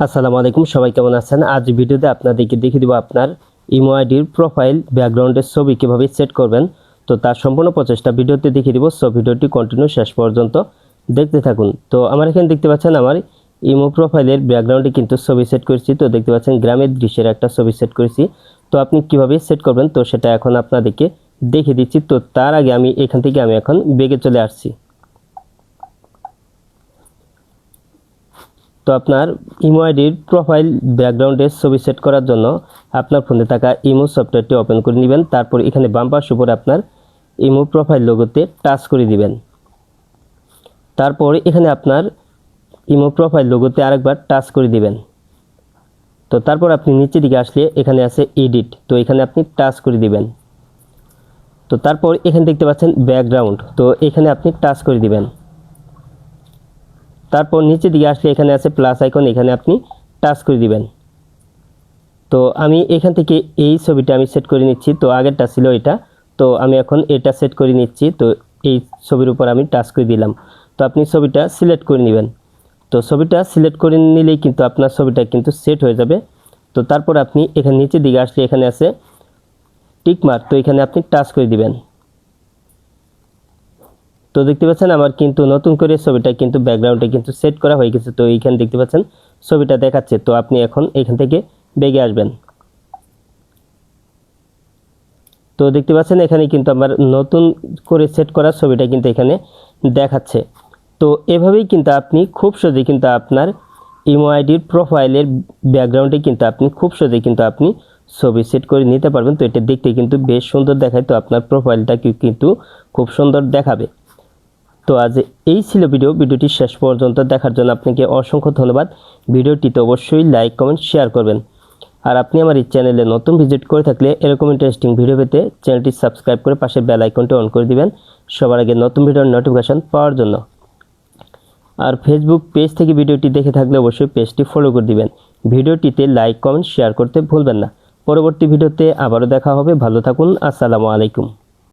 আসসালামু আলাইকুম, সবাই কেমন আছেন? আজ ভিডিওতে আপনাদেরকে দেখিয়ে দেব আপনার ইমো আইডির প্রোফাইল ব্যাকগ্রাউন্ডের ছবি কিভাবে সেট করবেন। তো তার সম্পূর্ণ প্রচেষ্টা ভিডিওতে দেখিয়ে দেব। সো ভিডিওটি কন্টিনিউ শেষ পর্যন্ত দেখতে থাকুন। তো আমার এখানে দেখতে পাচ্ছেন আমার ইমো প্রোফাইলের ব্যাকগ্রাউন্ডে কিন্তু ছবি সেট করেছি। তো দেখতে পাচ্ছেন গ্রামের দৃশ্যের একটা ছবি সেট করেছি। তো আপনি কিভাবে সেট করবেন তো সেটা এখন আপনাদেরকে দেখিয়ে দিচ্ছি। তো তার আগে আমি এখান থেকে এখন ব্যাগে চলে আসছি। তো আপনার ইমো আইডির প্রোফাইল ব্যাকগ্রাউন্ডের ছবি সেট করার জন্য আপনার ফোনে থাকা ইমো সফটওয়্যারটি ওপেন করে নেবেন। তারপর এখানে বাম পাশের উপরে আপনার ইমো প্রোফাইল লোগোতে টাচ করে দিবেন। তারপর এখানে আপনার ইমো প্রোফাইল লোগোতে আরেকবার টাচ করে দিবেন। তো তারপর আপনি নিচের দিকে আসলে এখানে আছে এডিট, তো এখানে আপনি টাচ করে দিবেন। তো তারপর এখানে দেখতে পাচ্ছেন ব্যাকগ্রাউন্ড, তো এখানে আপনি টাচ করে দিবেন। তারপর নিচের দিকে আসলে এখানে আছে প্লাস আইকন, এখানে আপনি টাচ করে দিবেন। তো আমি এখান থেকে এই ছবিটা আমি সেট করে নিচ্ছি। তো আগেরটা ছিল এটা, তো আমি এখন এটা সেট করে নিচ্ছি। তো এই ছবির উপর আমি টাচ করে দিলাম। তো আপনি ছবিটা সিলেক্ট করে নেবেন। তো ছবিটা সিলেক্ট করে নিলেই কিন্তু আপনার ছবিটা কিন্তু সেট হয়ে যাবে। তো তারপর আপনি এখানে নিচের দিকে আসলে এখানে আছে টিক মার্ক, তো এখানে আপনি টাচ করে দিবেন। তো দেখতে পাচ্ছেন আমার কিন্তু নতুন করে ছবিটা কিন্তু ব্যাকগ্রাউন্ডে কিন্তু সেট করা হয়ে গেছে। তো এইখানে দেখতে পাচ্ছেন ছবিটা দেখাচ্ছে। তো আপনি এখন এখান থেকে বেগে আসবেন। তো দেখতে পাচ্ছেন এখানে কিন্তু আমার নতুন করে সেট করা ছবিটা কিন্তু এখানে দেখাচ্ছে। তো এভাবেই কিন্তু আপনি খুব সহজেই কিন্তু আপনার ইমো আইডির প্রোফাইলের ব্যাকগ্রাউন্ডে কিন্তু আপনি খুব সহজেই কিন্তু আপনি ছবি সেট করে নিতে পারবেন। তো এটা দেখতে কিন্তু বেশ সুন্দর দেখায়। তো আপনার প্রোফাইলটা কিন্তু খুব সুন্দর দেখাবে। তো আজ এই ছিল ভিডিওটি শেষ পর্যন্ত দেখার জন্য আপনাকে অসংখ্য ধন্যবাদ। ভিডিওটিতে অবশ্যই লাইক কমেন্ট শেয়ার করবেন। আর আপনি আমার এই চ্যানেলে নতুন ভিজিট করে থাকলে এরকম ইন্টারেস্টিং ভিডিও পেতে চ্যানেলটি সাবস্ক্রাইব করে পাশে বেল আইকনটি অন করে দিবেন সবার আগে নতুন ভিডিওর নোটিফিকেশন পাওয়ার জন্য। আর ফেসবুক পেজ থেকে ভিডিওটি দেখে থাকলে অবশ্যই পেজটি ফলো করে দিবেন। ভিডিওটিতে লাইক কমেন্ট শেয়ার করতে ভুলবেন না। পরবর্তী ভিডিওতে আবারও দেখা হবে। ভালো থাকুন। আসসালামু আলাইকুম।